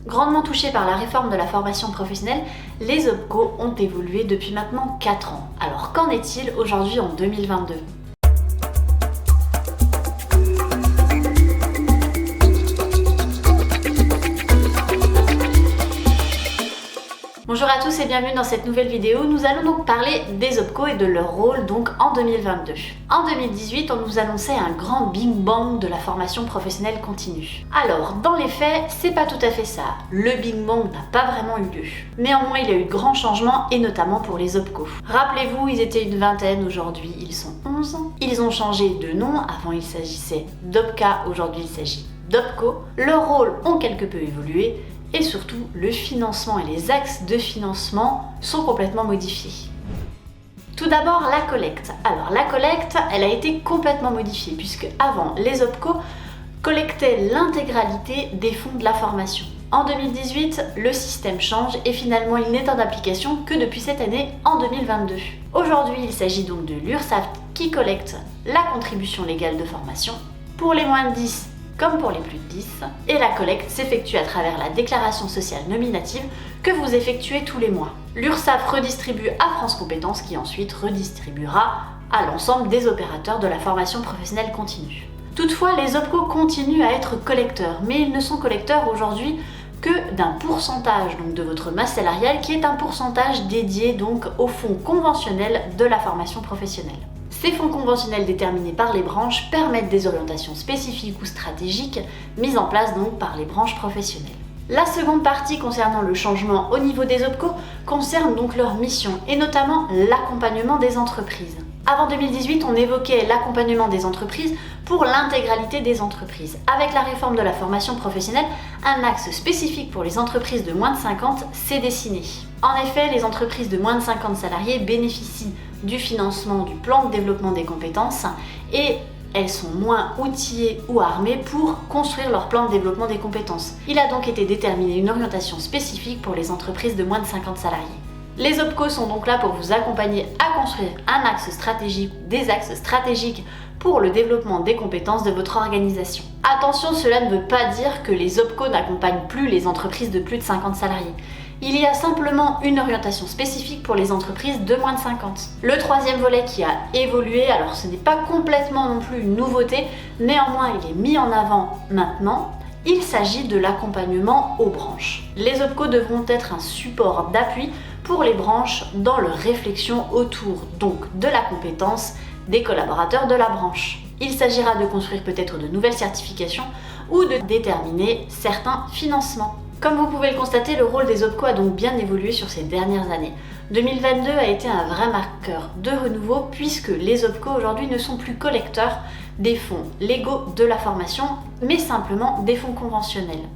Grandement touchés par la réforme de la formation professionnelle, les OPCO ont évolué depuis maintenant 4 ans. Alors qu'en est-il aujourd'hui en 2022 ? Bonjour à tous et bienvenue dans cette nouvelle vidéo. Nous allons donc parler des OPCO et de leur rôle donc en 2022. En 2018, on nous annonçait un grand bing bang de la formation professionnelle continue. Alors, dans les faits, c'est pas tout à fait ça. Le bing bang n'a pas vraiment eu lieu. Néanmoins, il y a eu de grands changements et notamment pour les OPCO. Rappelez-vous, ils étaient une vingtaine, aujourd'hui ils sont 11. Ils ont changé de nom, avant il s'agissait d'OPCA, aujourd'hui il s'agit d'OPCO. Leurs rôles ont quelque peu évolué. Et surtout, le financement et les axes de financement sont complètement modifiés. Tout d'abord, la collecte. Alors la collecte, elle a été complètement modifiée puisque avant, les OPCO collectaient l'intégralité des fonds de la formation. En 2018, le système change et finalement il n'est en application que depuis cette année, en 2022. Aujourd'hui, il s'agit donc de l'URSSAF qui collecte la contribution légale de formation pour les moins de 10 comme pour les plus de 10, et la collecte s'effectue à travers la déclaration sociale nominative que vous effectuez tous les mois. L'URSSAF redistribue à France Compétences qui ensuite redistribuera à l'ensemble des opérateurs de la formation professionnelle continue. Toutefois, les OPCO continuent à être collecteurs, mais ils ne sont collecteurs aujourd'hui que d'un pourcentage donc de votre masse salariale qui est un pourcentage dédié donc au fonds conventionnel de la formation professionnelle. Ces fonds conventionnels déterminés par les branches permettent des orientations spécifiques ou stratégiques mises en place donc par les branches professionnelles. La seconde partie concernant le changement au niveau des OPCO concerne donc leur mission et notamment l'accompagnement des entreprises. Avant 2018, on évoquait l'accompagnement des entreprises pour l'intégralité des entreprises. Avec la réforme de la formation professionnelle, un axe spécifique pour les entreprises de moins de 50 s'est dessiné. En effet, les entreprises de moins de 50 salariés bénéficient du financement du plan de développement des compétences et elles sont moins outillées ou armées pour construire leur plan de développement des compétences. Il a donc été déterminé une orientation spécifique pour les entreprises de moins de 50 salariés. Les OPCO sont donc là pour vous accompagner à construire un axe stratégique, des axes stratégiques pour le développement des compétences de votre organisation. Attention, cela ne veut pas dire que les OPCO n'accompagnent plus les entreprises de plus de 50 salariés. Il y a simplement une orientation spécifique pour les entreprises de moins de 50. Le troisième volet qui a évolué, alors ce n'est pas complètement non plus une nouveauté, néanmoins il est mis en avant maintenant, il s'agit de l'accompagnement aux branches. Les OPCO devront être un support d'appui pour les branches dans leur réflexion autour donc de la compétence des collaborateurs de la branche. Il s'agira de construire peut-être de nouvelles certifications ou de déterminer certains financements. Comme vous pouvez le constater, le rôle des OPCO a donc bien évolué sur ces dernières années. 2022 a été un vrai marqueur de renouveau puisque les OPCO aujourd'hui ne sont plus collecteurs des fonds légaux de la formation, mais simplement des fonds conventionnels.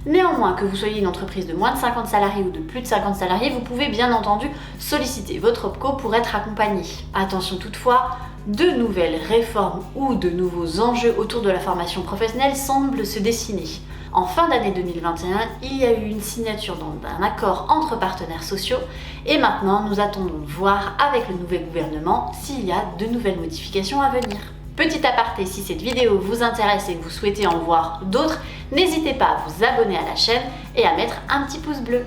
Néanmoins, que vous soyez une entreprise de moins de 50 salariés ou de plus de 50 salariés, vous pouvez bien entendu solliciter votre OPCO pour être accompagné. Attention toutefois, de nouvelles réformes ou de nouveaux enjeux autour de la formation professionnelle semblent se dessiner. En fin d'année 2021, il y a eu une signature d'un accord entre partenaires sociaux et maintenant nous attendons de voir avec le nouvel gouvernement s'il y a de nouvelles modifications à venir. Petit aparté, si cette vidéo vous intéresse et que vous souhaitez en voir d'autres, n'hésitez pas à vous abonner à la chaîne et à mettre un petit pouce bleu.